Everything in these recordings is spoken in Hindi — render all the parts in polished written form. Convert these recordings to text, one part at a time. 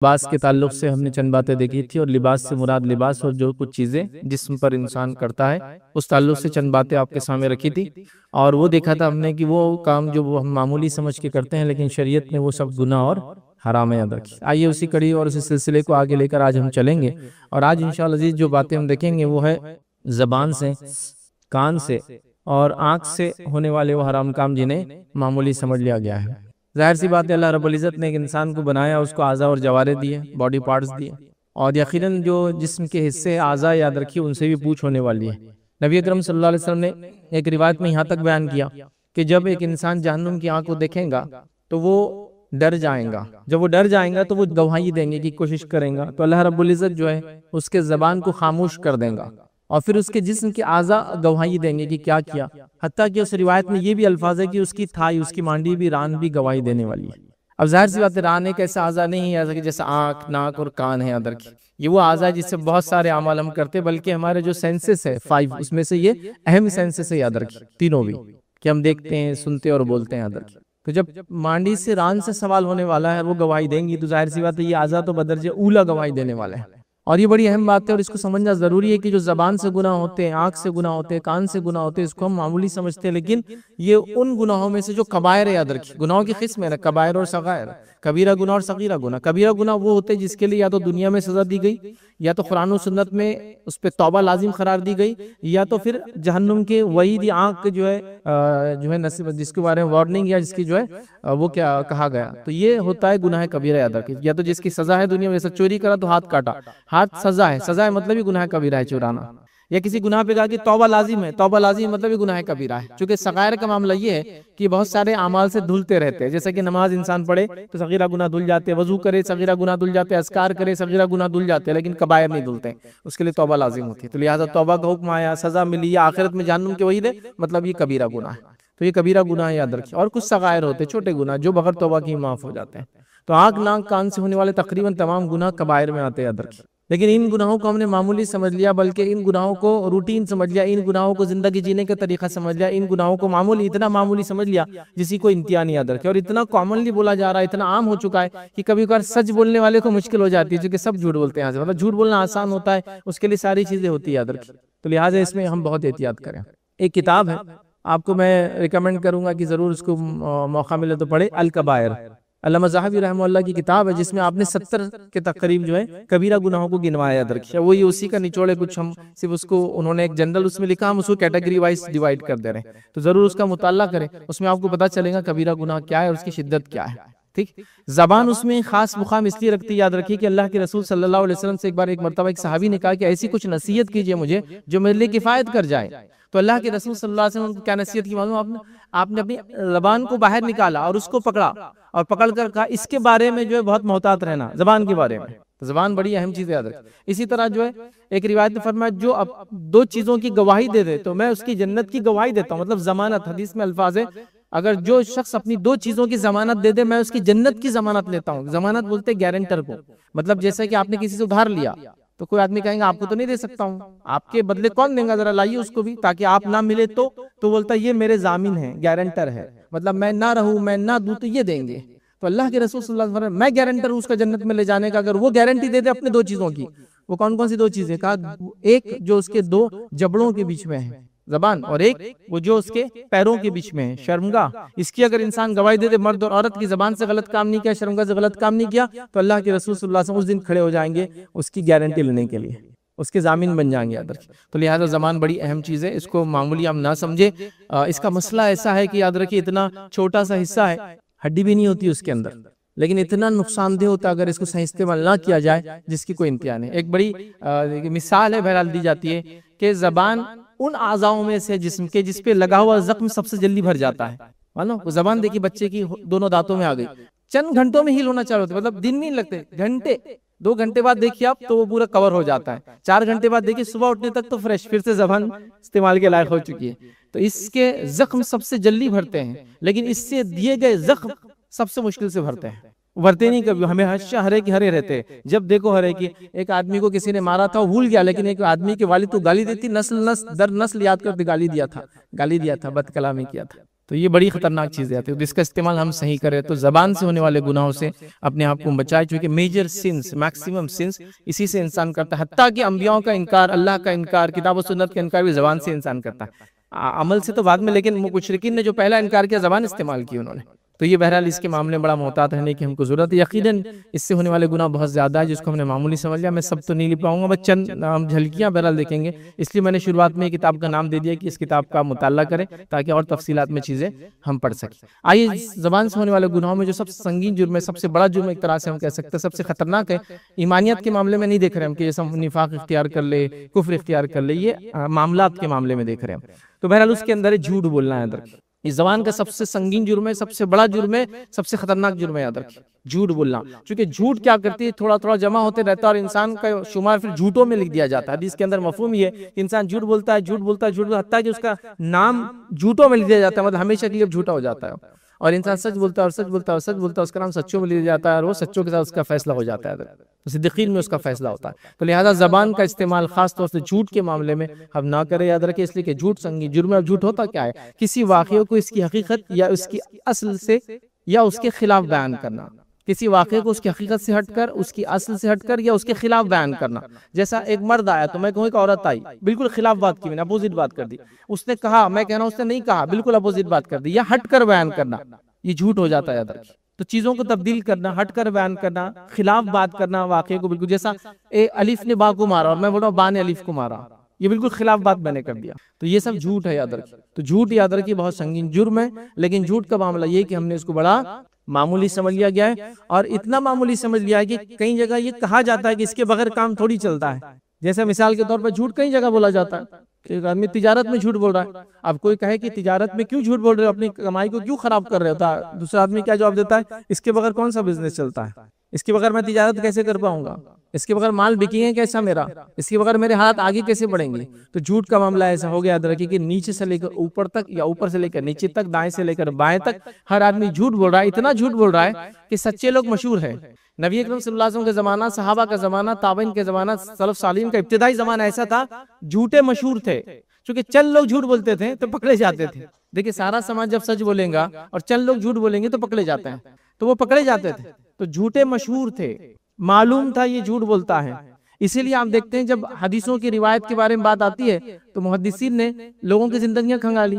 लिबास के ताल्लुक से हमने चंद बातें देखी थी, और लिबास से मुराद लिबास और जो कुछ चीज़ें जिस्म पर इंसान करता है उस ताल्लुक से चंद बातें आपके सामने रखी थी। और वो देखा था हमने कि वो काम जो वो हम मामूली समझ के करते हैं, लेकिन शरीयत में वो सब गुनाह और हराम याद रखी। आइए उसी कड़ी और उसी सिलसिले को आगे लेकर आज हम चलेंगे। और आज इंशाअल्लाह अज़ीज़ जो बातें हम देखेंगे वो है ज़बान से, कान से और आँख से होने वाले वो हराम काम जिन्हें मामूली समझ लिया गया है। जाहिर सी बात है, अल्लाह रब्बुल इज़्ज़त ने एक इंसान को बनाया, उसको आज़ा और जवारे दिए, बॉडी पार्ट्स दिए, और यकीनन जो जिस्म के हिस्से आज़ा याद रखिए उनसे भी पूछ होने वाली है। नबी अकरम सल्लल्लाहु अलैहि वसल्लम ने एक रिवायत में यहाँ तक बयान किया कि जब एक इंसान जहन्नुम की आँख को देखेगा तो वो डर जाएगा। जब वो डर जाएगा तो वो गवाही देंगे की कोशिश करेगा, तो अल्लाह रब्बुल इज़्ज़त जो है उसके ज़बान को खामोश कर देगा और फिर उसके जिस्म के आज़ा गवाही देंगे कि क्या किया। हत्ता कि उस रिवायत में ये भी अल्फाज है कि उसकी थाई, उसकी मांडी भी, रान भी गवाही देने वाली है। अब जाहिर सी बात है, रान एक ऐसा आज़ा नहीं है कि जैसे आँख, नाक और कान है अदर की। ये वो आज़ा है जिससे बहुत सारे अमाल हम करते हैं, बल्कि हमारे जो सेंसेस है 5, उसमें से ये अहम सेंसेस है याद रखिए, तीनों भी, कि हम देखते हैं, सुनते और बोलते हैं अदर की। तो जब मांडी से, रान से सवाल होने वाला है, वो गवाही देंगी, तो जाहिर सी बात है ये आज़ा तो बदरजे ऊला गवाही देने वाले हैं। और ये बड़ी अहम बात है और इसको समझना जरूरी है कि जो जबान से गुनाह होते हैं, आंख से गुनाह होते हैं, कान से गुनाह होते हैं, इसको हम मामूली समझते हैं, लेकिन ये उन गुनाहों में से जो कबायर है, याद रखिए गुनाहों की किस्म है ना, कबायर और सगायर। कबीरा गुनाह और सगीरा गुनाह। कबीरा गुनाह वो होते हैं जिसके लिए या तो दुनिया में सजा दी गई, या तो कुरान और सुन्नत में उस पर तौबा लाजिम करार दी गई, या तो फिर जहन्नुम के वही आंख जो है नसीब, जिसके बारे में वार्निंग या जिसकी जो है वो क्या कहा गया। तो ये होता है गुनाह कबीरा याद रखिए। या तो जिसकी सजा है दुनिया में, जैसे चोरी करा तो हाथ काटा, हाथ सजा है, सजा है मतलब ही गुनाह कबीरा है चुराना। या किसी गुनाह पे कहा कि तौबा लाजिम है, तौबा लाजिम मतलब ही गुनाह कबीरा है। चूंकि सगायर का मामला ये है कि बहुत सारे अमाल से धुलते रहते हैं, जैसे कि नमाज इंसान पढ़े तो सगीरा गुनाह धुल जाते हैं, वजू करे सगीरा गुनाह धुल जाते हैं, अस्कार करे सगीरा गुनाह धुल जाते हैं, लेकिन कबायर नहीं धुलते, उसके लिए तौबा लाजिम होती है। तो लिहाजा तौबा का हुक्म आया, सजा मिली, या आखिरत में जहन्नुम के वही दे, मतलब ये कबीरा गुनाह है। तो ये कबीरा गुनाह याद रखिए। और कुछ सगायर होते हैं, छोटे गुनाह, जो बगैर तौबा की माफ हो जाते हैं। तो आँख, नाक, कान से होने वाले तकरीबन तमाम गुनाह कबायर में आते हैं याद रखिए। लेकिन इन गुनाहों को हमने मामूली समझ लिया, बल्कि इन गुनाहों को रूटीन समझ लिया, इन गुनाहों को जिंदगी जीने का तरीका समझ लिया, इन गुनाहों को मामूली, इतना मामूली समझ लिया जिसी को इंतहा नहीं याद रखे। और इतना कॉमनली बोला जा रहा है, इतना आम हो चुका है कि कभी कभार सच बोलने वाले को मुश्किल हो जाती है, क्योंकि सब झूठ बोलते हैं। मतलब झूठ बोलना आसान होता है, उसके लिए सारी चीजें होती है याद रखिए। तो लिहाजा इसमें हम बहुत एहतियात करें। एक किताब है, आपको मैं रिकमेंड करूंगा कि जरूर उसको मौका मिले तो पढ़े, अल कबायर, अल्लामा ज़हाबी रहमतुल्लाह की किताब है, जिसमें आपने 70 के तकरीब जो है कबीरा गुनाहों को गिनवाया याद रखिए। वही उसी का निचोड़ है, कुछ हम सिर्फ उसको, उन्होंने एक जनरल उसमें लिखा, हम उसको कैटेगरी वाइज डिवाइड कर दे रहे हैं। तो जरूर उसका मुताला करें, उसमें आपको पता चलेगा कबीरा गुनाह क्या है और उसकी शिद्दत क्या है। ठीक, जबान उसमें खास मुकाम इसलिए रखती है याद रखिए कि अल्लाह के रसूल सल्लल्लाहु अलैहि वसल्लम से एक बार एक मरतबा एक सहाबी ने कहा कि ऐसी कुछ नसीहत कीजिए मुझे जो मेरे लिए किफायत कर जाए। तो अल्लाह के रसूल सल्लल्लाहु अलैहि वसल्लम को क्या नसीहत की मालूम आपने? आपने अपनी ज़बान को बाहर निकाला और उसको पकड़ा, और पकड़ कर कहा इसके बारे में जो है बहुत मोहतात रहना, ज़बान के बारे में। तो ज़बान बड़ी अहम चीज़ याद रखिए। इसी तरह जो है एक रिवायत में फरमाया, जो अब 2 चीज़ों की गवाही दे दे तो मैं उसकी जन्नत की गवाही देता हूँ। मतलब जमानत, हदीस में अल्फाज है, अगर जो शख्स अपनी 2 चीज़ों की जमानत दे दे, मैं उसकी जन्नत की जमानत लेता हूँ। जमानत बोलते गारंटर को। मतलब जैसे कि आपने किसी से उधार लिया तो कोई आदमी कहेंगे आपको तो नहीं दे सकता हूँ, आपके बदले कौन देगा, जरा लाइए उसको भी, ताकि आप ना मिले तो बोलता ये मेरे जामिन है, गारंटर है, मतलब मैं ना रहूं, मैं ना दूं तो ये देंगे। तो अल्लाह के रसूल सल्लल्लाहु अलैहि वसल्लम, मैं गारंटर हूँ उसका जन्नत में ले जाने का, अगर वो गारंटी दे दे अपने 2 चीजों की। वो कौन कौन सी 2 चीजें? कहा एक जो उसके 2 जबड़ों के बीच में है, जबान, और एक वो जो उसके पैरों के बीच में है, शर्मगाह। इसकी अगर इंसान गवाही दे दे, मर्द और औरत की जबान से गलत काम नहीं किया, शर्मगाह से गलत काम नहीं किया, तो अल्लाह के रसूल सल्लल्लाहु अलैहि वसल्लम उस दिन खड़े हो जाएंगे उसकी गारंटी लेने के लिए, उसके जामीन बन जाएंगे याद रखिए। तो लिहाजा जबान बड़ी अहम चीज़ है, इसको मामूली हम ना समझे। इसका मसला ऐसा है कि याद रखिए इतना छोटा सा हिस्सा है, हड्डी भी नहीं होती उसके अंदर, लेकिन इतना नुकसानदेह होता है अगर इसको सही इस्तेमाल ना किया जाए, जिसकी कोई इंतहा नहीं। एक बड़ी मिसाल है, बहरहाल दी जाती है कि जबान उन आज़ाओं में से जिस्म के जिसपे लगा हुआ जख्म सबसे जल्दी भर जाता है। मानो वो जबान देखिए बच्चे की दोनों दांतों में आ गई, चंद घंटों में हील होना चालू होता है, मतलब दिन नहीं लगते, घंटे। 2 घंटे बाद देखिए आप तो वो पूरा कवर हो जाता है। 4 घंटे बाद देखिए सुबह उठने तक तो फ्रेश, फिर से जबान इस्तेमाल के लायक हो चुकी है। तो इसके जख्म सबसे जल्दी भरते हैं, लेकिन इससे दिए गए जख्म सबसे मुश्किल से भरते हैं। भरते नहीं कभी, हमें हमेशा हरे के हरे रहते, जब देखो हरे की। एक आदमी को किसी ने मारा था, वो भूल गया, लेकिन एक आदमी के वालिद तो गाली देती, नस्ल दर नस्ल याद करके गाली दिया था, बदकलामी किया था। तो ये बड़ी खतरनाक चीजें आती है। तो इसका इस्तेमाल हम सही करें तो जबान से होने वाले गुनाहों से अपने आप को बचाए, क्योंकि मेजर सिंस, मैक्सिमम सिंस इसी से इंसान करता है। हत्ता कि अंबियाओं का इनकार, अल्लाह का इनकार, किताब और सुन्नत का इनकार भी जबान से इंसान करता है, अमल से तो बाद में। लेकिन मुशरिकीन ने जो पहला इनकार किया, जबान इस्तेमाल की उन्होंने। तो ये बहरहाल इसके मामले में बड़ा मोहतात रहने की हमको जरूरत है। यकीनन इससे होने वाले गुनाह बहुत ज्यादा है जिसको हमने मामूली समझ लिया। मैं सब तो नहीं लिख पाऊंगा, बस चंद हम झलकियां बहरहाल देखेंगे। इसलिए मैंने शुरुआत में किताब का नाम दे दिया कि इस किताब का मुताला करें ताकि और तफसीलात में चीजें हम पढ़ सकें। आइए, जबान से होने वाले गुनाहों में जो सबसे संगीन जुर्म है, सबसे बड़ा जुर्म एक तरह से हम कह सकते हैं, सबसे खतरनाक है। ईमानियत के मामले में नहीं देख रहे हम कि जैसे हम निफाक इख्तियार कर ले, कुफ्र इख्तियार कर ले, ये मामलात के मामले में देख रहे हैं हम। तो बहरहाल उसके अंदर झूठ बोलना है अंदर। इस जबान का सबसे संगीन जुर्म है, सबसे बड़ा जुर्म है, सबसे खतरनाक जुर्म है याद रखिए, झूठ बोलना। क्योंकि झूठ क्या करती है, थोड़ा थोड़ा जमा होते रहता है और इंसान का शुमार फिर झूठों में लिख दिया जाता है। हदीस के अंदर मफहूम ये है कि इंसान झूठ बोलता है, झूठ बोलता है, झूठ बोलता है, हत्ता कि उसका नाम झूठों में लिख दिया जाता है, मतलब हमेशा के लिए झूठा हो जाता है। और इंसान सच बोलता है और सच बोलता है और सच बोलता है, उसका नाम सच्चों में लिया जाता है और वो सच्चों के साथ उसका फैसला हो जाता है, तो सिद्दीकीन में उसका फैसला होता है। तो लिहाजा जबान का इस्तेमाल खास तौर से झूठ के मामले में हम ना करें, याद रखें, इसलिए कि झूठ संगीन जुर्म है। झूठ होता क्या है, किसी वाक़े को इसकी हकीकत या उसकी असल से या उसके खिलाफ बयान करना, किसी वाक़े को उसकी हकीकत से हटकर, उसकी असल से हटकर या उसके खिलाफ बयान करना। जैसा एक मर्द आया तो मैं कहूँ एक औरत आई, बिल्कुल खिलाफ बात की, मैंने अपोजिट बात कर दी। उसने कहा, मैं कह रहा हूँ उसने नहीं कहा, बिल्कुल अपोजिट बात कर दी, या हटकर बयान करना, ये झूठ हो जाता है याद रखिए। तो चीजों को तब्दील करना, हटकर बयान करना, खिलाफ बात करना वाक़े को, बिल्कुल जैसा अलिफ ने बा को मारा और मैं बोल रहा हूँ बा ने अलिफ को मारा, ये बिल्कुल खिलाफ बात मैंने कर दिया, तो ये सब झूठ है याद रखिए। तो झूठ याद रखिए बहुत संगीन जुर्म है। लेकिन झूठ का मामला ये कि हमने इसको बड़ा मामूली समझ लिया गया है, और इतना मामूली समझ लिया है कि कई जगह ये कहा जाता है कि इसके बगैर काम थोड़ी चलता है। जैसे मिसाल के तौर पर झूठ कई जगह बोला जाता है, एक आदमी तिजारत में झूठ बोल रहा है। अब कोई कहे कि तिजारत में क्यों झूठ बोल रहे हो, अपनी कमाई को क्यों खराब कर रहे हो, दूसरा आदमी क्या जवाब देता है, इसके बगैर कौन सा बिजनेस चलता है, इसके बगैर मैं तिजारत कैसे कर पाऊंगा, इसके बगैर माल बिकेंगे कैसा मेरा, इसके बगैर मेरे हाथ आगे कैसे बढ़ेंगे। तो झूठ का मामला ऐसा हो गया, याद रखिए कि नीचे से लेकर ऊपर तक या ऊपर से लेकर नीचे तक, दाएं से लेकर बाएं तक हर आदमी झूठ बोल रहा है। इतना झूठ बोल रहा है कि सच्चे लोग मशहूर है। नबी अकरम सल्लल्लाहु अलैहि वसल्लम का जमाना, सहाबा का जमाना, ताबईन के जमाना, सलफ सालिन का इब्तिदाई जमाना ऐसा था, झूठे मशहूर थे। क्योंकि चंद लोग झूठ बोलते थे तो पकड़े जाते थे। देखिए सारा समाज जब सच बोलेगा और चंद लोग झूठ बोलेंगे तो पकड़े जाते हैं, तो वो पकड़े जाते थे। तो झूठे मशहूर थे, मालूम था ये झूठ बोलता है। इसीलिए आप देखते हैं जब हदीसों की रिवायत के बारे में बात आती है तो मुहद्दिसीन ने लोगों की जिंदगियां खंगाली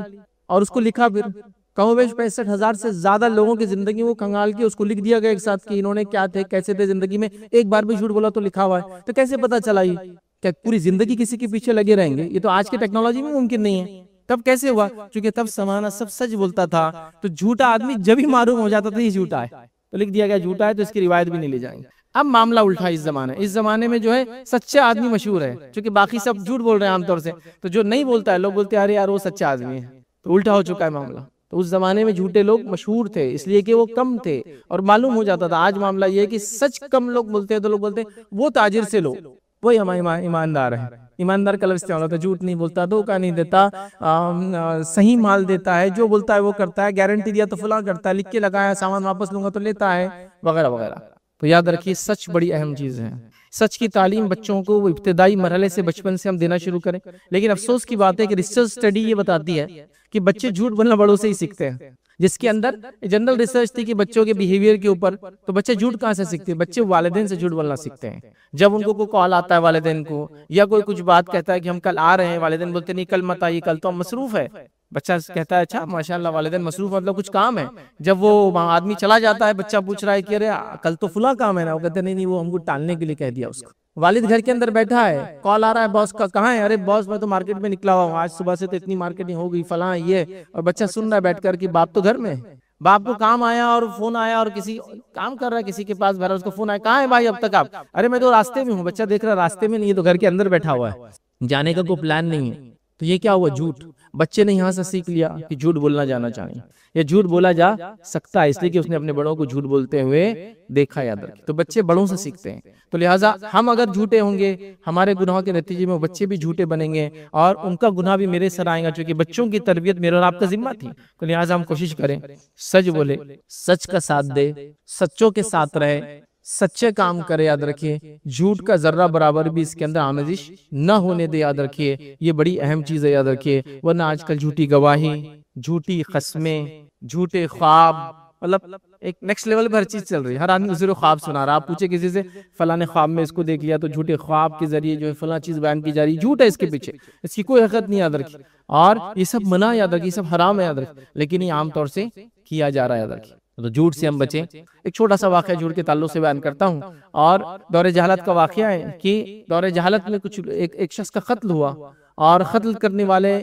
और उसको लिखा। फिर कमोबेश 65,000 से ज्यादा लोगों की जिंदगी वो खंगाल के उसको लिख दिया गया एक साथ कि इन्होंने क्या थे, कैसे थे जिंदगी में, एक बार भी झूठ बोला तो लिखा हुआ है। तो कैसे पता चला ये, क्या पूरी जिंदगी किसी के पीछे लगे रहेंगे? ये तो आज की टेक्नोलॉजी में मुमकिन नहीं है। तब कैसे हुआ? क्योंकि तब समाना सब सच बोलता था, तो झूठा आदमी जब भी मालूम हो जाता था ये झूठा है तो लिख दिया गया झूठा है, तो इसकी रिवायत भी नहीं ले जाएंगे। अब मामला उल्टा इस जमाने में जो है सच्चा आदमी मशहूर है, क्योंकि बाकी सब झूठ बोल रहे हैं आमतौर से, तो जो नहीं बोलता है लोग बोलते हैं अरे यार वो सच्चा आदमी है। तो उल्टा हो चुका है मामला। तो उस जमाने में झूठे लोग मशहूर थे इसलिए कि वो कम थे और मालूम हो जाता था। आज मामला ये है कि सच कम लोग बोलते हैं तो लोग बोलते हैं वो ताजिर से लो, वही हमारा ईमानदार है। ईमानदार का लफ्ज़ इस्तेमाल होता है, झूठ नहीं बोलता, धोखा नहीं देता, सही माल देता है, जो बोलता है वो करता है, गारंटी दिया तो फुला करता है, लिख के लगाया सामान वापस लूंगा तो लेता है, वगैरह वगैरह। तो याद रखिए सच बड़ी अहम चीज़ है। सच की तालीम बच्चों को वो इब्तिदाई मरहले से बचपन से हम देना शुरू करें। लेकिन अफसोस की बात है कि रिसर्च स्टडी ये बताती है कि बच्चे झूठ बोलना बड़ों से ही सीखते हैं, जिसके अंदर जनरल रिसर्च थी कि बच्चों के बिहेवियर के ऊपर, तो बच्चे झूठ कहाँ से सीखते हैं? बच्चे वालिदैन से झूठ बोलना सीखते हैं। जब उनको कोई कॉल आता है वालिदैन को या कोई कुछ बात कहता है कि हम कल आ रहे हैं, वालिदैन बोलते नहीं कल मत आइए, कल तो हम मसरूफ है। बच्चा कहता है अच्छा माशाल्लाह वालिदैन मसरूफ मतलब कुछ काम है। जब वो आदमी चला जाता है बच्चा पूछ रहा है कि अरे कल तो फुला काम है ना, वो कहते नहीं वो हमको टालने के लिए कह दिया उसको। वालिद घर के अंदर बैठा है, कॉल आ रहा है बॉस का, कहाँ है? अरे बॉस मैं तो मार्केट में निकला हुआ हूँ, आज सुबह से तो इतनी मार्केटिंग हो गई फलां ये, और बच्चा सुन रहा है बैठ कर कि बाप तो घर में है। बाप को काम आया और फोन आया और किसी काम कर रहा है किसी के पास भरा, उसको फोन आया कहाँ है भाई अब तक आप? अरे मैं तो रास्ते में हूँ। बच्चा देख रहा रास्ते में नहीं है तो घर के अंदर बैठा हुआ है, जाने का कोई प्लान नहीं है। तो ये क्या हुआ? झूठ। बच्चे ने यहाँ से सीख लिया कि झूठ बोलना जाना चाहिए, ये झूठ बोला जा सकता है इसलिए कि उसने अपने बड़ों को झूठ बोलते हुए देखा, याद रखिए। तो बच्चे बड़ों से सीखते हैं। तो लिहाजा हम अगर झूठे होंगे हमारे गुनाहों के नतीजे में बच्चे भी झूठे बनेंगे और उनका गुनाह भी मेरे सर आएगा, क्योंकि बच्चों की तरबियत मेरे और आपका जिम्मा थी। तो लिहाजा हम कोशिश करें सच बोले, सच का साथ दे, सच्चों के साथ रहे, सच्चे काम करे, याद रखिए, झूठ का जर्रा बराबर भी इसके अंदर आमेजिश न होने दे, याद रखिए, ये बड़ी अहम चीज है, याद रखिए। वरना आजकल झूठी गवाही, झूठी कस्में, झूठे ख्वाब, मतलब एक नेक्स्ट लेवल पर हर चीज चल रही है। हर आदमी दूसरे को ख्वाब सुना रहा। आप पूछे किसी से, फला ने ख्वाब में इसको देख लिया, तो झूठे ख्वाब के जरिए जो है फला चीज बयान की जा रही है, झूठ है इसके पीछे, इसकी कोई हकीकत नहीं, याद रखिए। और ये सब मना, याद रखिए, सब हराम है, याद रखिए, लेकिन ये आमतौर से किया जा रहा है, याद रखिए। तो झूठ से हम बचें। एक छोटा सा वाकया झूठ के ताल्लुक से बयान करता हूँ, और दौरे जहालत का वाकया है कि दौरे जहालत में कुछ एक शख्स का कत्ल हुआ, और कत्ल करने वाले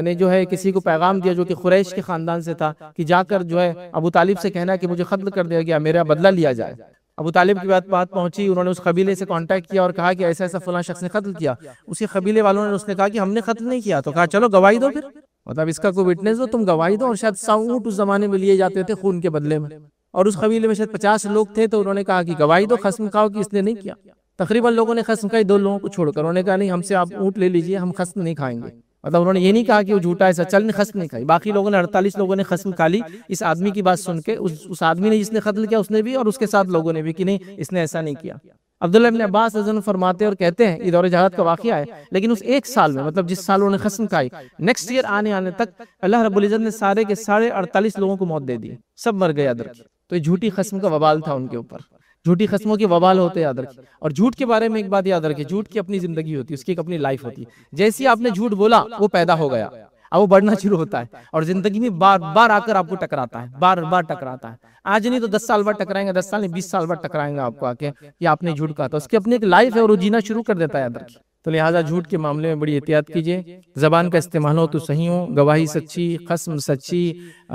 ने जो है किसी को पैगाम दिया जो कि कुरैश के खानदान से था, कि जाकर जो है अबू तालिब से कहना कि मुझे कत्ल कर दिया गया, मेरा बदला लिया जाए। अबू तालिब की बात पहुंची, उन्होंने उस कबीले से कांटेक्ट किया और कहा कि ऐसा ऐसा फलां शख्स ने कत्ल किया। उसी कबीले वालों ने उसने कहा कि हमने कत्ल नहीं किया। तो कहा चलो गवाही दो, फिर मतलब इसका कोई विटनेस दो, तुम गवाही दो। और शायद 100 ऊंट उस जमाने में लिए जाते थे खून के बदले में, और उस कबीले में शायद 50 लोग थे। तो उन्होंने कहा कि गवाही दो, खस्म खाओ कि इसने नहीं किया। तकरीबन लोगों ने खस्म खाई, 2 लोगों को छोड़कर। उन्होंने कहा नहीं, हमसे आप ऊंट ले लीजिए, हम खस्म नहीं खाएंगे। मतलब उन्होंने ये नहीं कहा कि वो झूठा है, सच्चा ने खस्म नहीं खाई। बाकी लोगों ने 48 लोगों ने खस्म खा ली इस आदमी की बात सुन के। उस आदमी ने जिसने कत्ल किया उसने भी, और उसके साथ लोगों ने भी, कि नहीं इसने ऐसा नहीं किया। अब्दुल्लाह इब्न अब्बास फरमाते और कहते हैं, ये दौरे जहालत का वाकया है, लेकिन उस एक साल में, मतलब जिस साल उन्होंने खस्म खाई, नेक्स्ट ईयर आने तक अल्लाह रब्बुल इज्जत ने सारे के सारे 48 लोगों को मौत दे दी, सब मर गए, याद रखिए। तो ये झूठी खस्म का वबाल था उनके ऊपर। झूठी खस्मों के वबाल होते, याद रखिए। और झूठ के बारे में एक बात याद रखिए, झूठ की अपनी जिंदगी होती है, उसकी एक अपनी लाइफ होती है। जैसे आपने झूठ बोला, वो पैदा हो गया, अब वो बढ़ना शुरू होता है, और जिंदगी में बार बार आकर आपको टकराता है, बार बार टकराता है। आज नहीं तो 10 साल बाद टकराएंगे, 10 साल नहीं 20 साल बाद टकराएंगे आपको आके, कि आपने झूठ कहा। तो उसकी अपनी एक लाइफ है और वो जीना शुरू कर देता है, याद रखिए। तो लिहाजा झूठ के मामले में बड़ी एहतियात कीजिए। जबान का इस्तेमाल हो तो सही हो, गवाही सच्ची, खस्म सच्ची,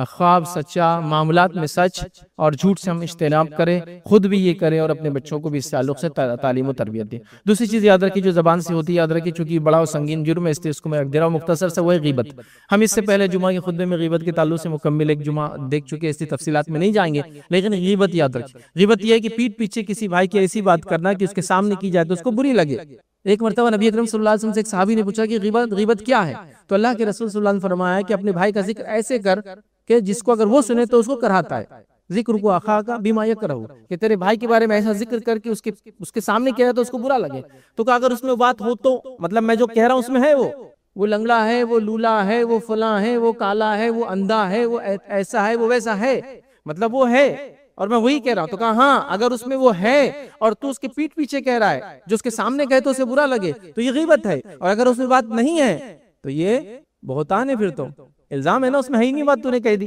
ख्वाब सच्चा, मामलात में सच, और झूठ से हम इज्तनाब करें, खुद भी ये करें और अपने बच्चों को भी इस ताल्लुक से तालीम और तरबियत दें। दूसरी चीज़ याद रखिए जो जबान से होती है, याद रखिए, चूंकि बड़ा और संगीन जुर्म है, इसलिए इसको मैं दे रहा हूँ मुख्तसर से, वो है गीबत। हम इससे पहले जुमा के खुतबे में गीबत के ताल्लुक से मुकम्मल एक जुमा देख चुके हैं, इसलिए तफसीलात में नहीं जाएंगे। लेकिन गीबत याद रखिए, गीबत यह है कि पीठ पीछे किसी भाई की ऐसी बात करना कि उसके सामने की जाए तो उसको बुरी लगे। एक मरतबा नबी अकरम सल्लल्लाहु अलैहि वसल्लम से एक सहाबी ने पूछा कि गीबत क्या है, तो अल्लाह के रसूल सल्लल्लाहु अलैहि वसल्लम ने फरमाया कि अपने भाई का जिक्र ऐसे कर कि जिसको अगर वो सुने तो उसको कराहता है। जिक्र को आखा का बीमा यकरहू, कि तेरे भाई के बारे में ऐसा जिक्र करके उसके सामने कह तो उसको बुरा लगे। तो कहा अगर उसमें बात हो तो मतलब मैं जो कह रहा हूँ उसमें है, वो लंगड़ा है, वो लूला है, वो फला है, वो काला है, वो अंधा है, वो ऐसा है, वो वैसा है, मतलब वो है और मैं वही कह रहा हूं। तो कहा हाँ, अगर उसमें वो है और तू उसके पीठ पीछे कह रहा है, जो उसके सामने कहे तो उसे बुरा लगे, तो ये गीबत है। और अगर उसमें बात नहीं है तो ये बहुतान है, फिर तो इल्जाम है ना, उसमें है ही नहीं बात, तूने कह दी।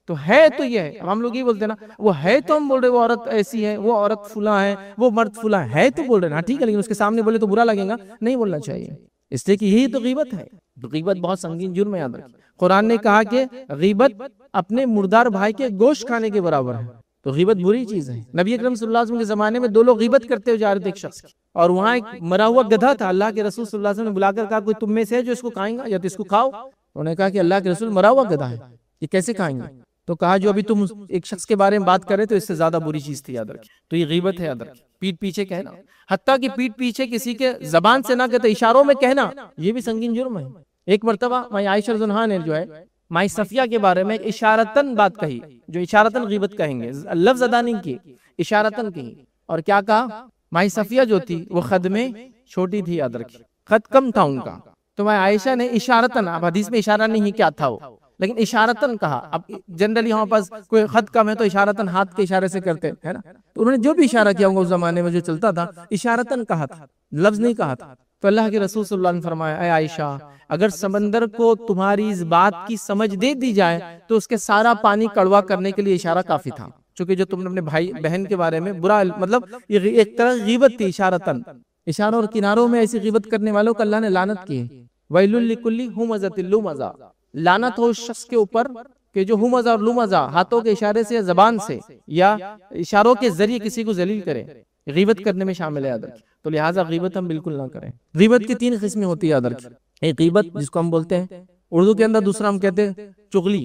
तो है तो ये है। अब हम लोग ये बोलते हैं ना, वो है तो हम बोल रहे वो औरत ऐसी है, वो औरत फुला है, वो मर्द फुला है, तो बोल रहे ना, ठीक है, लेकिन उसके सामने बोले तो बुरा लगेगा, नहीं बोलना चाहिए, इसलिए कि यही तो गीबत है। तो गीबत बहुत संगीन जुर्म है, याद रखिए। कुरान ने कहा कि गीबत अपने मुर्दार भाई के गोश्त खाने के बराबर है, तो गीबत बुरी चीज है। नबी अकरम सल्लल्लाहु अलैहि वसल्लम के जमाने में 2 लोग गीबत करते हुए जा रहे थे एक शख्स की, और वहां एक मरा हुआ गधा था। अल्लाह के रसूल सल्लल्लाहु अलैहि वसल्लम ने बुलाकर कहा कोई तुम में से है जो इसको खाएगा या तो इसको खाओ। उन्होंने कहा कि अल्लाह के रसूल मरा हुआ गधा है, ये कैसे खाएंगे? तो कहा जो अभी तुम एक शख्स के बारे में बात कर रहे तो इससे ज्यादा बुरी चीज थी, याद रखिए। तो ये गीबत है, याद रखिए। पीठ पीछे कहना, हत्ता कि पीठ पीछे किसी के जबान से ना कहते इशारों में कहना, ये भी संगीन जुर्म है। एक मरतबा माई आयशा रज़ियल्लाहु अन्हा ने जो है माई सफिया के बारे में इशारतन बात कही, जो इशारतन गीबत कहेंगे, लफ्ज अदा नहीं की, इशारतन कही। और क्या कहा? माई सफिया जो थी वो खद में छोटी थी, याद रखिए, खद कम था उनका। तो माई आयशा ने इशारतन, अब हदीस में इशारा नहीं क्या था वो, लेकिन इशारतन कहा। अब जनरली हमारे पास कोई खत कम है तो इशारतन हाथ के इशारे से करते है ना, तो उन्होंने जो भी इशारा किया होगा उस जमाने में जो चलता था, इशारतन कहा था, लफ्ज नहीं कहा था। तो अल्लाह के रसूल सल्लल्लाहु अलैहि वसल्लम ने फरमाया, आयशा अगर समंदर को तुम्हारी इस बात की समझ दे दी जाए तो उसके सारा पानी कड़वा करने के लिए इशारा काफी था। क्योंकि जो तुमने अपने भाई बहन के बारे में बुरा, मतलब ये एक तरह गीबत थी, इशारतन। इशारों और किनारों में ऐसी गीबत करने वालों को अल्लाह ने लानत की है। वैलुल लिकुल्ली हुमज़तिल लुमज़ा, लानत हो उस शख्स के ऊपर कि जो हुमज़ा और लुमज़ा, हाथों के इशारे से या जबान से या इशारों के जरिए किसी को जलील करे, गीबत करने में शामिल है, याद रखिए। तो लिहाजा गीबत हम बिल्कुल ना करें। गीबत की 3 किस्में होती है, याद रखिए। एक गीबत जिसको हम बोलते हैं उर्दू के अंदर, दूसरा हम कहते हैं चुगली,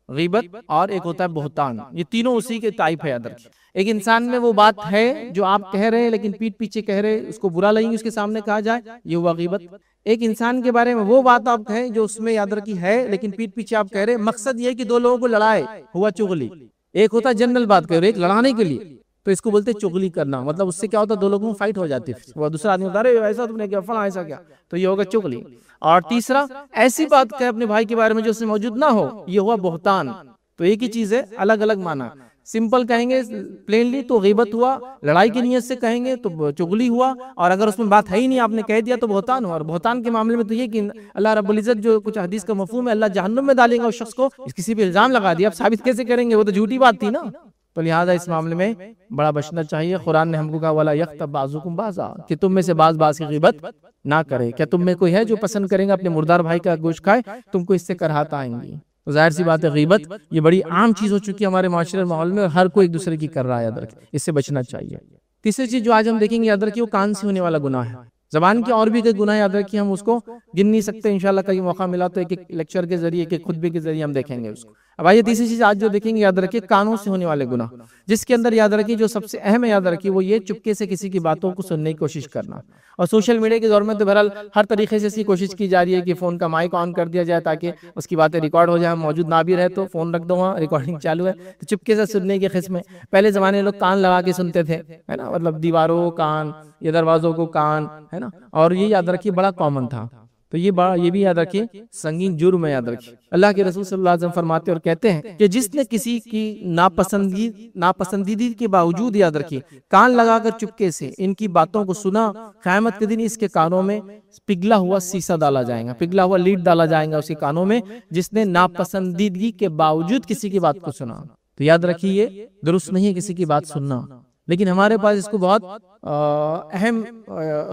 गीबत, और एक होता है बोहतान। ये तीनों उसी के टाइप है, याद रखिए। एक इंसान में वो बात है जो आप कह रहे हैं लेकिन पीठ पीछे कह रहे, उसको बुरा लगेंगे, उसके सामने कहा जाए, ये हुआ गीबत। एक इंसान के बारे में वो बात आप कहें जो उसमें याद रखी है लेकिन पीठ पीछे आप कह रहे, मकसद ये कि 2 लोगों को लड़ाए, हुआ चुगली। एक होता है जनरल बात कह रहे, एक लड़ाने के लिए, तो इसको बोलते हैं चुगली करना। मतलब उससे क्या होता है, दो लोगों में फाइट हो जाती है, वो दूसरा आदमी बता रहे ऐसा तुमने क्या, फला ऐसा क्या, तो ये होगा चुगली। और तीसरा, ऐसी बात कहे अपने भाई के बारे में जो उसमें मौजूद ना हो, ये हुआ बहतान। तो एक ही चीज है, अलग अलग माना। सिंपल कहेंगे प्लेनली तो गीबत हुआ, लड़ाई की नीयत से कहेंगे तो चुगली हुआ, और अगर उसमें बात है ही नहीं आपने कह दिया तो बहतान हुआ। और बहतान के मामले में तो ये कि अल्लाह रब्बुल इज्जत, जो कुछ हदीस का मफहूम है, अल्लाह जहन्नुम में डालेगा उस शख्स को, किसी पे इल्जाम लगा दिया, अब साबित कैसे करेंगे, वो तो झूठी बात थी ना। तो लिहाजा इस मामले में बड़ा बचना चाहिए। कुरान ने हमको कहा वाला यख्तब बाज़ुकुम बाज़ा, कि तुम में से बाज बाज की ग़ीबत ना करे। क्या तुम में कोई है जो पसंद करेगा अपने मुर्दार भाई का गोश्त खाए, तुमको इससे कराहत आएंगी। तो जाहिर सी बात है, ग़ीबत ये बड़ी आम चीज हो चुकी है हमारे माशरे माहौल में, और हर कोई एक दूसरे की कर रहा है, याद रखें, इससे बचना चाहिए। तीसरी चीज जो आज हम देखेंगे, याद रखिए, वो कान से होने वाला गुनाह है। जबान के और भी कई गुनाह, याद रखिए, हम उसको गिन नहीं सकते। इंशाल्लाह कहीं मौका मिला तो एक एक लेक्चर के जरिए, एक एक खुतबे के जरिए हम देखेंगे उसको। अब आइए तीसरी चीज आज जो देखेंगे, याद रखिए, कानों से होने वाले गुनाह, जिसके अंदर याद रखिए जो सबसे अहम है, याद रखिए, वो ये चुपके से किसी की बातों को सुनने की कोशिश करना। और सोशल मीडिया के दौर में तो बहरहाल हर तरीके से इसकी कोशिश की जा रही है कि फोन का माइक ऑन कर दिया जाए ताकि उसकी बातें रिकॉर्ड हो जाए, मौजूद ना भी रहे तो फोन रख दो वहाँ, रिकॉर्डिंग चालू है, तो चुपके से सुनने की किस्म में। पहले जमाने लोग कान लगा के सुनते थे, है ना, मतलब दीवारों कान या दरवाजों को कान, है ना, और ये याद रखिए बड़ा कॉमन था। तो ये भी याद रखिए संगीन जुर्म है, याद रखिए। अल्लाह के रसूल सल्लल्लाहु अलैहि वसल्लम फरमाते और कहते हैं कि जिसने किसी की नापसंदीदी के बावजूद, याद रखिए, कान लगाकर चुपके से इनकी बातों को सुना, क़यामत के दिन इसके कानों में पिघला हुआ शीशा डाला जाएगा, पिघला हुआ लीड डाला जाएगा उसके कानों में, जिसने नापसंदीदगी के बावजूद किसी की बात को सुना। तो याद रखिए, ये दुरुस्त नहीं है किसी की बात सुनना, लेकिन हमारे पास इसको बहुत अहम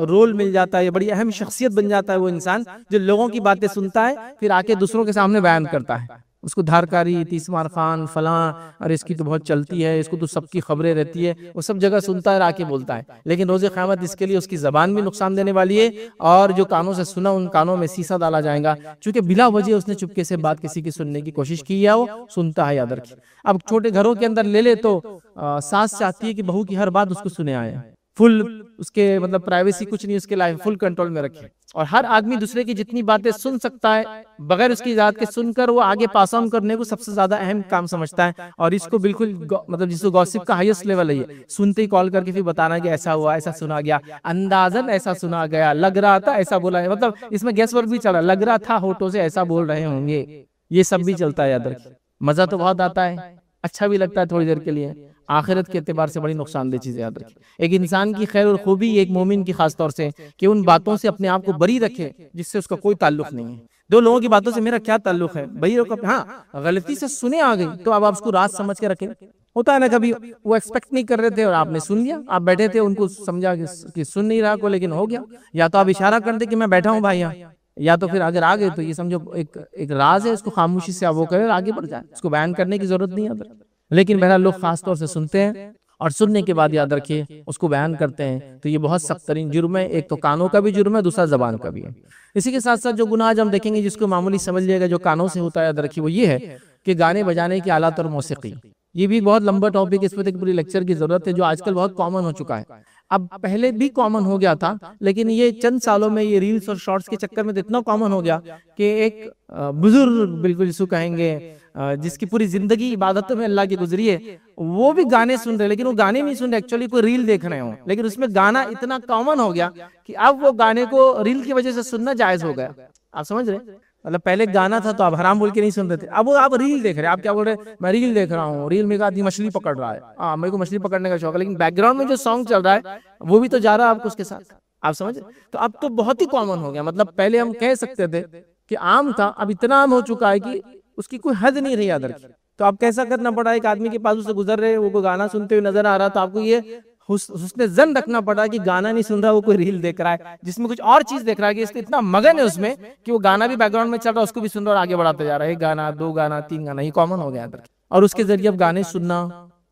रोल मिल जाता है, ये बड़ी अहम शख्सियत बन जाता है वो इंसान जो लोगों की बातें सुनता है, फिर आके दूसरों के सामने बयान करता है। उसको धारकारी, तीसमार खान, फलां, अरे इसकी तो बहुत चलती है, इसको तो सबकी खबरें रहती है, वो सब जगह सुनता है और आके बोलता है। लेकिन रोज़े क़यामत इसके लिए उसकी ज़बान भी नुकसान देने वाली है, और जो कानों से सुना उन कानों में शीशा डाला जाएगा, क्योंकि बिला वजह उसने चुपके से बात किसी की सुनने की कोशिश की है, वो सुनता है, याद रखिए। अब छोटे घरों के अंदर ले ले तो सास चाहती है कि बहू की हर बात उसको सुने आए, फुल उसके मतलब प्राइवेसी कुछ नहीं, उसके लाइफ फुल कंट्रोल में रखे, और हर आदमी दूसरे की जितनी बातें सुन सकता है बगैर उसकी इजाजत के सुनकर वो आगे पास ऑन करने को सबसे ज्यादा अहम काम समझता है। और इसको बिल्कुल मतलब जिसको गॉसिप का हाईएस्ट लेवल है, ये सुनते ही कॉल करके फिर बताना कि ऐसा हुआ, ऐसा सुना गया, अंदाजन ऐसा सुना गया, लग रहा था ऐसा बोला है, मतलब इसमें गैस वर्क भी चला, लग रहा था होठों से ऐसा बोल रहे होंगे, ये सब भी चलता है, याद रखिए। मजा तो बहुत आता है, अच्छा भी लगता है थोड़ी देर के लिए, आखिरत के एतबार से बड़ी नुकसानदेह चीज़, याद रखिए। एक इंसान की खैर और खूबी, एक मोमिन की खास तौर से, कि उन बातों से अपने आप को बरी रखे जिससे उसका कोई ताल्लुक नहीं है। दो लोगों की बातों से मेरा क्या ताल्लुक है, बरी रखो। हाँ, गलती से सुने आ गई तो अब आप उसको राज समझ के रखें। होता है ना, कभी वो एक्सपेक्ट नहीं कर रहे थे और आपने सुन लिया, आप बैठे थे, उनको समझा कि सुन नहीं रहा को, लेकिन हो गया। या तो आप इशारा कर दे कि मैं बैठा हूँ भाई यहाँ, या तो फिर अगर आ गए तो ये समझो एक राज है, उसको खामोशी से आप वो करें और आगे बढ़ जाए, उसको बयान करने की जरूरत नहीं है। लेकिन बहरहाल लोग खास तौर से सुनते हैं और सुनने के बाद, याद रखिए, उसको बयान करते हैं, तो ये बहुत सख्त तरीन जुर्म है। एक तो कानों का भी जुर्म है, दूसरा जबान का भी है। इसी के साथ साथ जो गुनाह आज हम देखेंगे जिसको मामूली समझ लिएगा, जो कानों से होता है, याद रखिए, वो ये है कि गाने बजाने की आलात और मौसीकी। ये भी बहुत लंबा टॉपिक, इस पर एक पूरी लेक्चर की जरूरत है, जो आजकल बहुत कॉमन हो चुका है। अब पहले भी कॉमन हो गया था, लेकिन ये चंद सालों में ये रील्स और शॉर्ट्स के चक्कर में तो इतना कॉमन हो गया कि एक बुजुर्ग, बिल्कुल जिसको कहेंगे जिसकी पूरी जिंदगी इबादतों में अल्लाह की गुजरी है, वो भी गाने सुन रहे, लेकिन वो गाने नहीं सुन रहे, एक्चुअली कोई रील देख रहे हो, लेकिन उसमें गाना इतना कॉमन हो गया कि अब वो गाने को रील की वजह से सुनना जायज हो गया। आप समझ रहे, मतलब पहले गाना था तो आप हराम बोल के नहीं सुनते थे, अब वो आप रील देख रहे हैं। आप क्या बोल रहे हैं, मैं रील देख रहा हूँ, रील में एक आदमी मछली पकड़ रहा है, हाँ मेरे को मछली पकड़ने का शौक है, लेकिन बैकग्राउंड में जो सॉन्ग चल रहा है वो भी तो जा रहा है आपको उसके साथ। आप समझ, तो अब तो बहुत ही कॉमन हो गया। मतलब पहले हम कह सकते थे कि आम था, अब इतना आम हो चुका है कि उसकी कोई हद नहीं रही, याद रखिए। तो आप कैसा करना पड़ा, एक आदमी के पास उससे गुजर रहे, वो गाना सुनते हुए नजर आ रहा, तो आपको ये उसने जन रखना पड़ा कि गाना नहीं सुन रहा, वो कोई रील देख रहा है जिसमें कुछ और चीज देख रहा है, कि इसलिए इतना मगन है उसमें कि वो गाना भी बैकग्राउंड में चल रहा है, उसको भी सुन रहा है और आगे बढ़ाते जा रहा है, एक गाना, दो गाना, तीन गाना, ये कॉमन हो गया। और उसके जरिए अब गाने सुनना,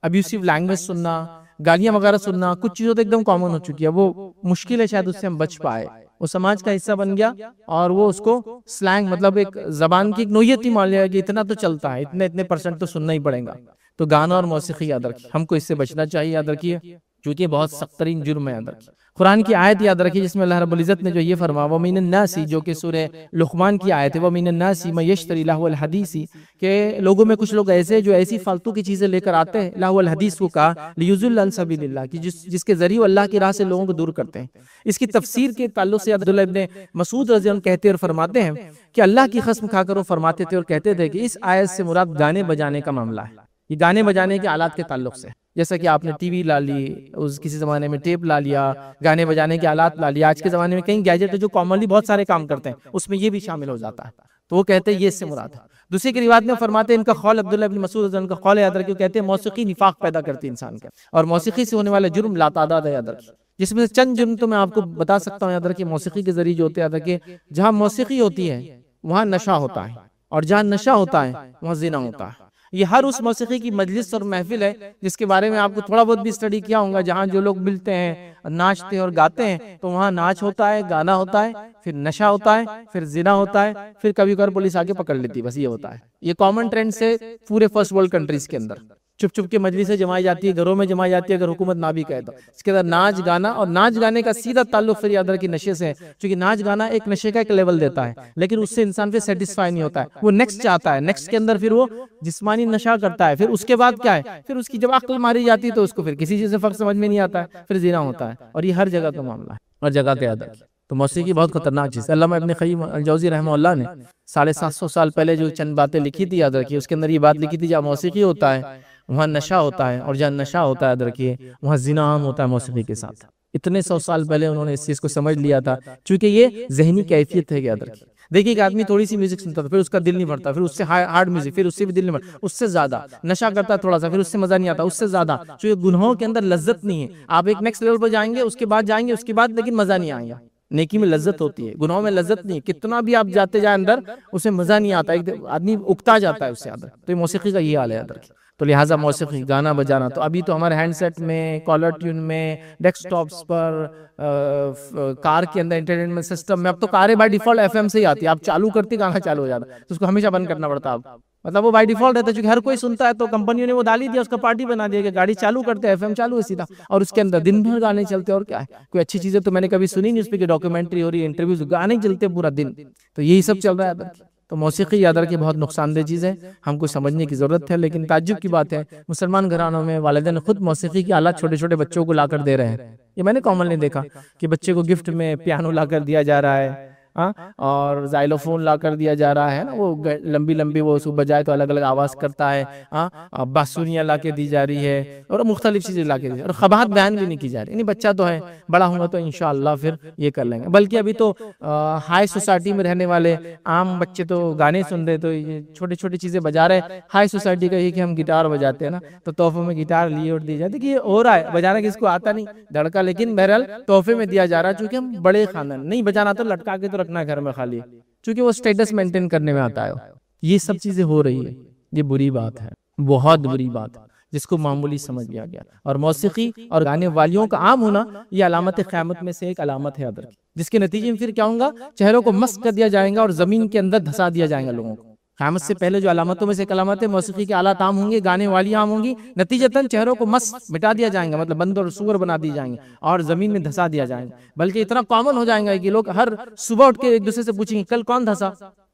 अब्यूसिव लैंग्वेज सुनना, गालियां वगैरह सुनना, कुछ चीजों तो एकदम कॉमन हो चुकी है। वो मुश्किल है शायद उससे हम बच पाए, वो समाज का हिस्सा बन गया और वो उसको स्लैंग, मतलब एक जबान की एक नोयत ही मान लिया कि इतना तो चलता है, इतने इतने % तो सुनना ही पड़ेगा। तो गाना और मौसीकी, याद रखिए, हमको इससे बचना चाहिए, याद रखिए, क्योंकि बहुत सख्त तरीन जुर्म है, याद रखिए। कुरान की आयत याद रखिए जिसमें अल्लाह रब्बुल इज़्ज़त ने जो ये फरमाया व मिनन नासी, जो कि सूरह लुक़मान की आयत है, व मिनन नासी मन यश्तरी लहवल हदीसी, के लोगों में कुछ लोग ऐसे जो ऐसी फालतू की चीज़ें लेकर आते हैं, लहवल हदीस को कहा लियुज़िल्लु अन सबीलिल्लाह, कि जिसके जरिए वो अल्लाह की राह से लोगों को दूर करते हैं। इसकी तफसीर के ताल्लुक से अब्दुल्लाह इब्न मसूद रज़ी अल्लाह कहते और फरमाते हैं कि अल्लाह की कसम खाकर वो फरमाते थे और कहते थे कि इस आयत से मुराद गाने बजाने का मामला है, ये गाने बजाने के आलात के ताल्लुक से, जैसा कि आपने टीवी ला ली, उस किसी ज़माने में टेप ला लिया, गाने बजाने के आलात ला लिया, आज के ज़माने में कई गैजेट है जो कॉमनली बहुत सारे काम करते हैं, उसमें ये भी शामिल हो जाता है, तो वो कहते हैं ये इससे मुराद है। दूसरी की रिवायत में फरमाते हैं, इनका कौल अब्दुल्लाह इब्न मसूद का कौल याद रखिए, कहते हैं मौसीकी निफाक पैदा करती है इंसान का, और मौसीकी से होने वाले जुर्म लातादाद है याद रखिए, जिसमें से चंद जुर्म तो मैं आपको बता सकता हूँ याद रखिए, मौसीकी के जरिए जो होते हैं याद रखिए, जहाँ मौसीकी होती है वहाँ नशा होता है, और जहाँ नशा होता है वहाँ जिना होता है। ये हर उस मौसीकी की मजलिस और महफिल है जिसके बारे में आपको थोड़ा बहुत भी स्टडी किया होगा, जहाँ जो लोग मिलते हैं, नाचते हैं और गाते हैं, तो वहाँ नाच होता है, गाना होता है, फिर नशा होता है, फिर जिना होता है, फिर कभी कभार पुलिस आके पकड़ लेती है, बस ये होता है। ये कॉमन ट्रेंड से पूरे फर्स्ट वर्ल्ड कंट्रीज के अंदर चुप चुप के मजलिसें जमाई जाती है, घरों में जमाई जाती है, अगर हुकूमत ना भी कहे तो। इसके अंदर नाच गाना, और नाच गाने का सीधा ताल्लुक फिर याद रखिए नशे से है, क्योंकि नाच गाना एक नशे का एक लेवल देता है, लेकिन उससे इंसान फिर सेटिस्फाई नहीं होता है, वो नेक्स्ट चाहता है, नेक्स्ट के अंदर फिर वो जिस्मानी नशा करता है, फिर उसके बाद क्या है, फिर उसकी जब अक्ल मारी जाती है तो उसको फिर किसी चीज से फर्क समझ में नहीं आता है, फिर जिना होता है, और ये हर जगह का मामला है, हर जगह का याद रखिए। तो मौसीकी बहुत खतरनाक चीज़ है। अल्लामा इब्न क़य्यिम अल-जौज़ी रहमहुल्लाह ने 750 साल पहले जो चंद बातें लिखी थी याद रखिए, उसके अंदर ये बात लिखी थी, जहाँ मौसीकी होता है वहाँ नशा होता है, और जहाँ नशा होता है याद रखिए वहाँ जिना आम होता है मौसीकी के साथ। इतने 100 साल पहले उन्होंने इस चीज़ को समझ लिया था, क्योंकि ये जहनी कैफियत है याद रखिए। देखिए, एक आदमी थोड़ी सी म्यूजिक सुनता था, फिर उसका दिल नहीं भरता, फिर उससे हार्ड म्यूजिक, फिर उससे भी दिल नहीं भरता, उससे ज्यादा नशा करता थोड़ा सा, फिर उससे मजा नहीं आता, उससे ज्यादा, तो ये गुनाहों के अंदर लज्जत नहीं है। आप एक नेक्स्ट लेवल पर जाएंगे, उसके बाद जाएंगे, उसके बाद लेकिन मजा नहीं आएगा। नेकी में लज्जत होती है, गुनाहों में लज्जत नहीं, कितना भी आप जाते जाए अंदर उसे मजा नहीं आता, एक आदमी उकता जाता है उससे अंदर। तो ये मौसीकी का ये हाल है अंदर। तो लिहाजा मौसीकी गाना बजाना, तो अभी तो हमारे हैंडसेट में, कॉलर ट्यून में, डेस्कटॉप्स पर, कार के अंदर एंटरटेनमेंट सिस्टम में, अब तो कारें बाय डिफॉल्ट एफएम से ही आती है, आप चालू करते गाना चालू हो जाता है, तो उसको हमेशा बंद करना पड़ता है, मतलब वो बाय डिफॉल्ट रहता है, क्योंकि हर कोई सुनता है, तो कंपनियों ने वो डाल ही दिया, उसका पार्टी बना दिया कि गाड़ी चालू करते हैं, एफएम चालू है सीधा, और उसके अंदर दिन भर गाने चलते हैं। और क्या है, कोई अच्छी चीजें तो मैंने कभी सुनी नहीं उस पर, कि डॉक्यूमेंट्री हो रही है, इंटरव्यूज, गाने चलते पूरा दिन, तो यही सब चल रहा है। तो मौसीकी याद रखिए बहुत नुकसानदेह चीज़ है, हमको समझने की ज़रूरत है। लेकिन ताज्जुब की बात है, मुसलमान घरानों में वालिदैन खुद मौसीकी की आलात छोटे छोटे बच्चों को लाकर दे रहे हैं। ये मैंने कॉमनली देखा कि बच्चे को गिफ्ट में पियानो लाकर दिया जा रहा है, और जाइलोफोन ला कर दिया जा रहा है ना, वो लंबी लंबी वो उसको बजाए तो अलग अलग आवाज़ करता है, बांसुरियाँ ला के दी जा रही है, और मुख्तलिफ चीज़ें ला के दी, और ख़बात बयान भी नहीं की जा रही। नहीं, बच्चा तो है, बड़ा होगा तो इंशाअल्लाह फिर ये कर लेंगे। बल्कि अभी तो हाई सोसाइटी में रहने वाले आम बच्चे तो गाने सुन रहे, तो ये छोटी छोटी चीज़ें बजा रहे। हाई सोसाइटी का ये कि हम गिटार बजाते हैं ना, तो तोहफे में गिटार लिए और दी जाती, कि ये हो रहा है, बजाना किसको आता नहीं धड़का, लेकिन बहरहाल तोहफे में दिया जा रहा है, चूँकि हम बड़े खानदान, नहीं बजाना तो लटका के तो रखना घर में खाली, क्योंकि वो स्टेटस मेंटेन करने में आता है। ये सब चीजें हो रही है, ये बुरी बात है, बहुत बुरी बात है, जिसको मामूली समझ लिया गया। और मौसीकी और गाने वालियों का आम होना ये अलामत क़यामत में से एक अलामत है अदर, जिसके नतीजे में फिर क्या होगा, चेहरों को मस्क कर दिया जाएगा और जमीन के अंदर धसा दिया जाएगा लोगों को। क़यामत से पहले जो अलामतों में से एक अलामत है, मौसीकी के आलात आम होंगे, गाने वाली आम होंगी, नतीजतन चेहरों को मस्त मिटा दिया जाएगा, मतलब बंद और सुअर बना दिए जाएंगे और जमीन में धसा दिया जाएगा। बल्कि इतना कॉमन हो जाएगा कि लोग हर सुबह उठ के एक दूसरे से पूछेंगे कल कौन धसा,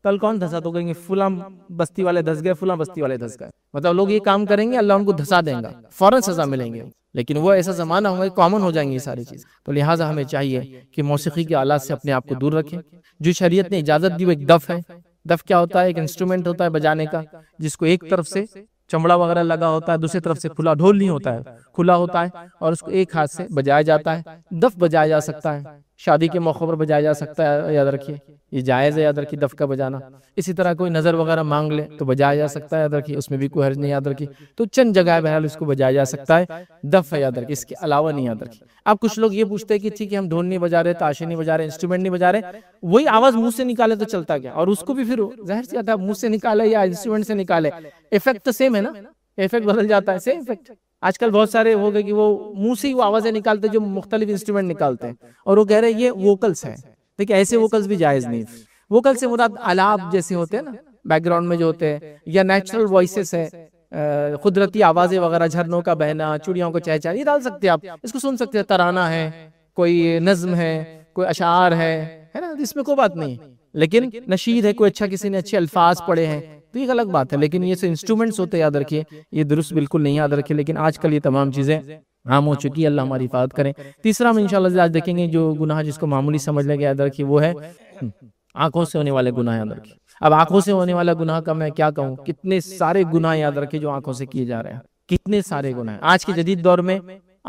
कल कौन धसा, तो कहेंगे फुला बस्ती वाले धस गए, फुला बस्ती वाले धस गए। मतलब लोग ये काम करेंगे, अल्लाह उनको धसा देगा, फौरन सजा मिलेंगे। लेकिन वो ऐसा जमाना होगा, कॉमन हो जाएंगी ये सारी चीज। तो लिहाजा हमें चाहिए कि मौसीकी के आलात से अपने आप को दूर रखें। जो शरीयत ने इजाजत दी वो एक दफ है। दफ क्या होता है, एक इंस्ट्रूमेंट होता है बजाने का, जिसको एक तरफ से चमड़ा वगैरह लगा होता है, दूसरी तरफ से खुला, ढोल नहीं होता है, खुला होता है, और उसको एक हाथ से बजाया जाता है। दफ बजाया जा सकता है, शादी के मौके पर बजाया जा सकता है, याद रखिए ये जायज़ है, याद रखिए दफ का बजाना। इसी तरह कोई नज़र वगैरह मांग ले तो बजाया जा सकता है, याद रखिए उसमें भी कोई हर्ज नहीं, याद रखिए। तो चंद जगह बहरहाल इसको बजाया जा सकता है, दफ है, याद रखिए, इसके अलावा नहीं, याद रखिए। अब कुछ लोग ये पूछते हैं कि ठीक है हम ढोल नहीं बजा रहे, ताशे नहीं बजा रहे, इंस्ट्रूमेंट नहीं बजा रहे, वही आवाज़ मुँह से निकाले तो चलता क्या, और उसको भी फिर जाहिर सी बात है मुँह से निकाले या इंस्ट्रूमेंट से निकाले, इफेक्ट तो सेम है ना, इफेक्ट बदल जाता है, सेम इफेक्ट। आजकल बहुत सारे हो गए कि वो मुंह से ही वो आवाजें निकालते हैं जो मुख्तलिफ इंस्ट्रूमेंट निकालते हैं, और वो कह रहे हैं ये वोकल्स हैं। देखिए ऐसे वोकल्स भी जायज नहीं। वोकल से मुराद आलाप जैसे होते हैं ना, बैकग्राउंड में जो होते हैं, या नेचुरल वॉइसेस है, कुदरती आवाजें वगैरह, झरनों का बहना, चिड़ियों को चहचहा, ये डाल सकते हैं आप, इसको सुन सकते हैं। तराना है, कोई नज्म है, कोई अशार है ना, इसमें कोई बात नहीं। लेकिन नशीद है, कोई अच्छा किसी ने अच्छे अल्फाज पढ़े हैं तो ये अलग बात है। लेकिन ये से इंस्ट्रूमेंट्स होते याद रखिए, ये दुरुस्त बिल्कुल नहीं याद रखिए। लेकिन आजकल ये तमाम चीजें आम हो चुकी है, अल्लाह हमारी हिफाजत करें। तीसरा हम इंशाल्लाह आज देखेंगे जो गुनाह जिसको मामूली समझ लगे याद रखिए, वो है आंखों से होने वाले गुनाह याद रखिए। अब आंखों से होने वाला गुनाह का मैं क्या कहूँ, कितने सारे गुनाह याद रखिए जो आंखों से किए जा रहे हैं, कितने सारे गुनाह आज के जदीद दौर में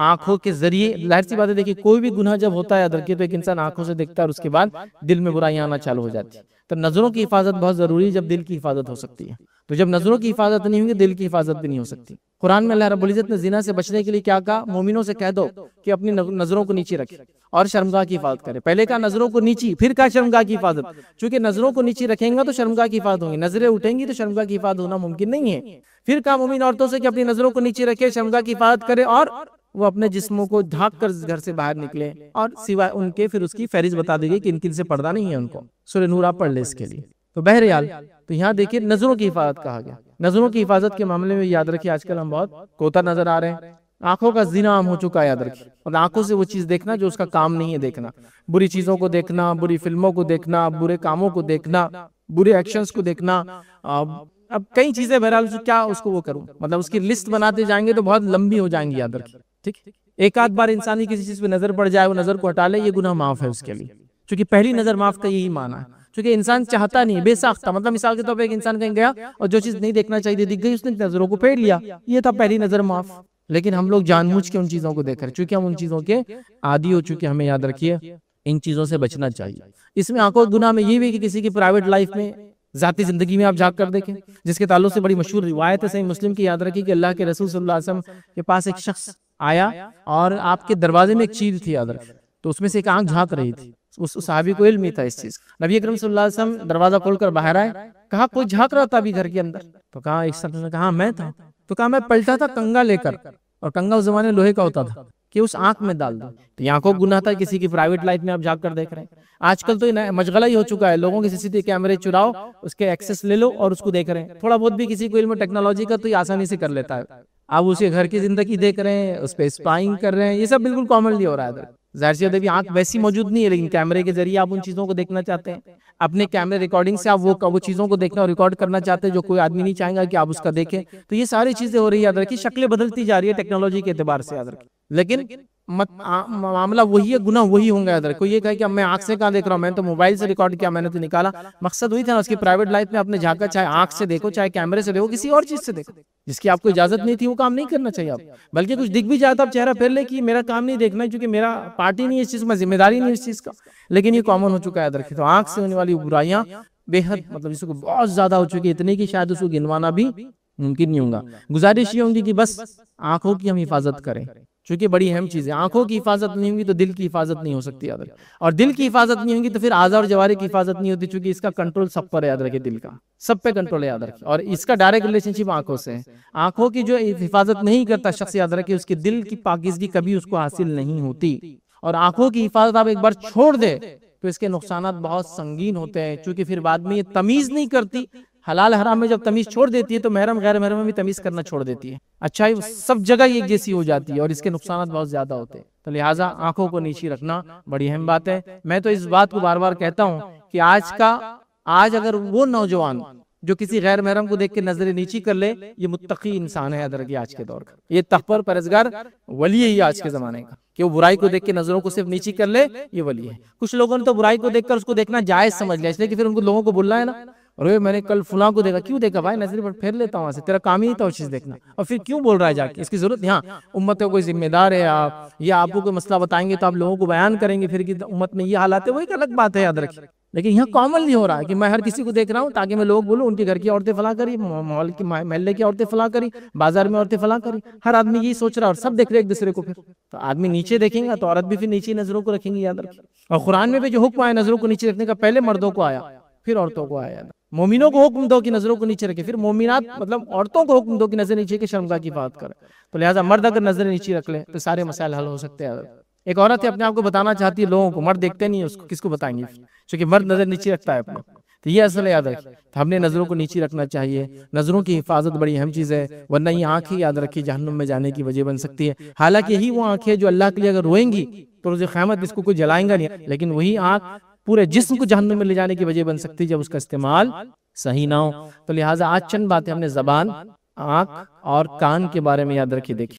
आंखों के जरिए। जाहिर सी बात है, देखिए कोई भी गुनाह जब होता है याद रखिए तो एक इंसान आंखों से देखता है और उसके बाद दिल में बुराइयां आना चालू हो जाती है। तो नजरों की हिफाजत बहुत जरूरी है, जब दिल की हिफाजत हो सकती है। तो जब नजरों की हिफाजत नहीं होगी, दिल की हिफाजत भी नहीं हो सकती। कुरान में अल्लाह रब्बुल इज्जत ने जिना से बचने के लिए क्या कहा, मोमिनों से कह दो कि अपनी नजरों को नीचे रखे और शर्मगाह की हिफाजत करे। पहले कहा नजरों को नीची, फिर कहा शर्मगाह की हिफाजत। चूंकि नजरों को नीचे रखेंगे तो शर्मगाह की हिफाजत होगी, नजरें उठेंगी तो शर्मगाह की हिफाजत होना मुमकिन नहीं है। फिर कहा मोमिन औरतों से कि अपनी नजरों को नीचे रखे, शर्मगाह की हिफाजत करे और वो अपने जिस्मों को ढाक कर घर से बाहर निकले, और सिवाय उनके फिर उसकी फहरिस्त बता दी गई कि किन से पर्दा नहीं है उनको। सूरह नूर आप पढ़ ले इसके लिए। तो बहरहाल तो यहाँ देखिए नजरों की हिफाजत कहा गया। नजरों की हिफाजत के मामले में याद रखिए आजकल हम बहुत कोता नजर आ रहे हैं। आंखों का जिना आम हो चुका है याद रखिए, और आंखों से वो चीज देखना जो उसका काम नहीं है देखना, बुरी चीजों को देखना, बुरी फिल्मों को देखना, बुरे कामों को देखना, बुरे एक्शंस को देखना। अब कई चीजें बहरहाल क्या उसको वो करूं, मतलब उसकी लिस्ट बनाते जाएंगे तो बहुत लंबी हो जाएंगी याद रखिए। ठीक, एक आध बार इंसान की किसी चीज पे नजर पड़ जाए, वो नजर को हटा ले, ये गुनाह माफ है उसके लिए, क्योंकि पहली नजर माफ का यही माना है। क्योंकि इंसान चाहता नहीं, बेसाख्ता, मतलब मिसाल के तौर पे एक इंसान कहीं गया और जो चीज नहीं देखना चाहिए दिख गई, उसने नजरों को फेर लिया, ये था पहली नजर माफ। लेकिन हम लोग जानबूझ के उन चीजों को देख रहे हैं, क्योंकि हम उन चीजों के आदी हो चुके। हमें याद रखिए इन चीजों से बचना चाहिए। इसमें आंखों के गुनाह में ये भी कि किसी की प्राइवेट लाइफ में, जाती जिंदगी में आप झांक कर देखें, जिसके ताल्लुक से बड़ी मशहूर रिवायत है सही मुस्लिम की, याद रखिए कि अल्लाह के रसूल सल्लल्लाहु अलैहि वसल्लम के पास एक शख्स आया और आपके दरवाजे में एक चीज थी याद रखिए, तो उसमें से एक आंख झांक रही थी। उस सहाबी को इल्म था इस चीज। नबी अकरम सल्लल्लाहु अलैहि वसल्लम दरवाजा खोलकर बाहर आए, कहा कोई झांक रहा था अभी घर के अंदर? तो कहा एक शख्स ने कहा मैं था। तो कहा मैं पलटा था कंगा लेकर, और कंगा उस जमाने लोहे का होता था, कि उस आंख में डाल दो। तो आंखों को गुनाह था, किसी की प्राइवेट लाइफ में आप झांक कर देख रहे हैं। आजकल तो ये मशगला ही हो चुका है, लोगों के सीसीटीवी कैमरे चुराओ, उसके एक्सेस ले लो और उसको देख रहे हैं। थोड़ा बहुत भी किसी को इल्म टेक्नोलॉजी का तो ये आसानी से कर लेता है। आप उसे घर की जिंदगी देख रहे हैं, उस पर स्पाइंग कर रहे हैं, ये सब बिल्कुल कॉमनली हो रहा है। जाहिर सी बात है आंख वैसी मौजूद नहीं है, लेकिन कैमरे के जरिए आप उन चीजों को देखना चाहते हैं। अपने कैमरे रिकॉर्डिंग से आप वो चीजों को देखना और रिकॉर्ड करना चाहते हैं जो कोई आदमी नहीं चाहेगा कि आप उसका देखें। तो ये सारी चीजें हो रही है, याद रखिए शक्लें बदलती जा रही है टेक्नोलॉजी के एतबार से, याद रखिए। लेकिन मामला वही है, गुनाह वही होंगे। याद रखो, ये कहे कि अब मैं आंख से कहाँ देख रहा हूँ, मैं तो मोबाइल से रिकॉर्ड किया, मैंने तो निकाला। मकसद वही था ना, उसकी प्राइवेट लाइफ में आपने झांका, चाहे आंख से देखो, चाहे कैमरे से देखो, किसी और चीज से देखो, जिसकी आपको इजाजत नहीं थी, वो काम नहीं करना चाहिए आप। बल्कि कुछ दिख भी जाए तो आप चेहरा फेर ले कि मेरा काम नहीं देखना है, क्योंकि मेरा पार्टी नहीं है इस चीज में, जिम्मेदारी नहीं इस चीज का। लेकिन ये कॉमन हो चुका है, याद रखिए। तो आंख से होने वाली बुराइयां बेहद, मतलब इसको बहुत ज्यादा हो चुकी है, इतनी कि शायद उसको गिनवाना भी मुमकिन नहीं होगा। गुजारिश ये होगी कि बस आंखों की हम हिफाजत करें, क्योंकि बड़ी अहम चीज है। आंखों की हिफाजत नहीं होगी तो दिल की हिफाजत नहीं हो सकती, याद रखिए। और दिल की हिफाजत नहीं होगी तो फिर आज़ा और जवारे की हिफाजत नहीं होती, क्योंकि इसका कंट्रोल सब पर है, याद रखिए। दिल का सब पे कंट्रोल है, याद रखिए। और इसका डायरेक्ट रिलेशनशिप आंखों से है। आंखों की जो हिफाजत नहीं करता शख्स, याद रखिए, उसकी दिल की पाकीज़गी कभी उसको हासिल नहीं होती। और आंखों की हिफाजत आप एक बार छोड़ दे तो इसके नुकसान बहुत संगीन होते हैं, क्योंकि फिर बाद में ये तमीज नहीं करती। हलाल हराम में जब तमीज छोड़ देती है तो महरम गैर महरम में भी तमीज करना छोड़ देती है। अच्छा ही सब जगह एक जैसी हो जाती है और इसके नुकसान बहुत ज्यादा होते हैं। तो लिहाजा आंखों को नीची रखना बड़ी अहम बात है। मैं तो इस बात को बार बार कहता हूँ कि आज अगर वो नौजवान जो किसी गैर महरम को देख के नजरें नीची कर ले, ये मुत्तकी इंसान है, याद रखिए। आज के दौर का ये तकवर परहेज़गार वली है आज के जमाने का, कि वो बुराई को देख के नजरों को सिर्फ नीची कर ले, ये वली है। कुछ लोगों ने तो बुराई को देखकर उसको देखना जायज समझ लिया, इसलिए कि फिर उनको लोगों को बोलना है ना, अरे मैंने कल फुला को देखा। क्यों देखा भाई? नजर पर फेर लेता हूँ वहां से, तेरा काम ही नहीं था वो चीज देखना, और फिर क्यों बोल रहा है जाके? इसकी जरूरत? हाँ, उम्मत का कोई जिम्मेदार है आप, या आपको कोई मसला बताएंगे तो आप लोगों को बयान करेंगे फिर कि उम्मत में ये हालात है, वो एक अलग बात है, याद रखिए। लेकिन यहाँ कॉमनली हो रहा है कि मैं हर किसी को देख रहा हूँ ताकि मैं लोग बोलूँ उनके घर की औरतें फला करी, मोहल्ले की महल्ले की औरतें फला करी, बाजार में औरतें फला करी। हर आदमी यही सोच रहा है और सब देख रहे एक दूसरे को। फिर तो आदमी नीचे देखेंगे तो औरत भी फिर नीचे नजरों को रखेंगी, याद रखिए। और कुरान में भी जो हुक्म आया नजरों को नीचे रखने का, पहले मर्दों को आया फिर औरतों को आया। मोमिनों को हुक्म दो कि नजरों को नीचे रखे, फिर मोमिनात मतलब औरतों को हुक्म दो कि नजर नीचे के शर्मगाह की बात करे। तो लिहाजा मर्द अगर नजर नीचे रख ले तो सारे मसाइल हल हो सकते हैं। एक औरत है अपने आप को बताना चाहती है लोगों को, मर्द देखते नहीं है उसको, किसको बताएंगे? क्योंकि मर्द नजर नीचे रखता है अपना। तो ये असल याद रखिए, तो हमने नजरों को नीचे रखना चाहिए। नजरों की हिफाजत बड़ी अहम चीज है, वरना ये आंखें, याद रखिए, जहन्नुम में जाने की वजह बन सकती है। हालांकि यही वो आंखें जो अल्लाह के लिए अगर रोएंगी तो रोज़ क़यामत इसको कोई जलाएंगा नहीं, लेकिन वही आँख पूरे जिस्म को जहन्नुम में ले जाने की वजह बन सकती है जब उसका इस्तेमाल सही ना हो। तो लिहाजा आज चंद बातें हमने ज़बान, आँख और कान के बारे में याद रखी देखी।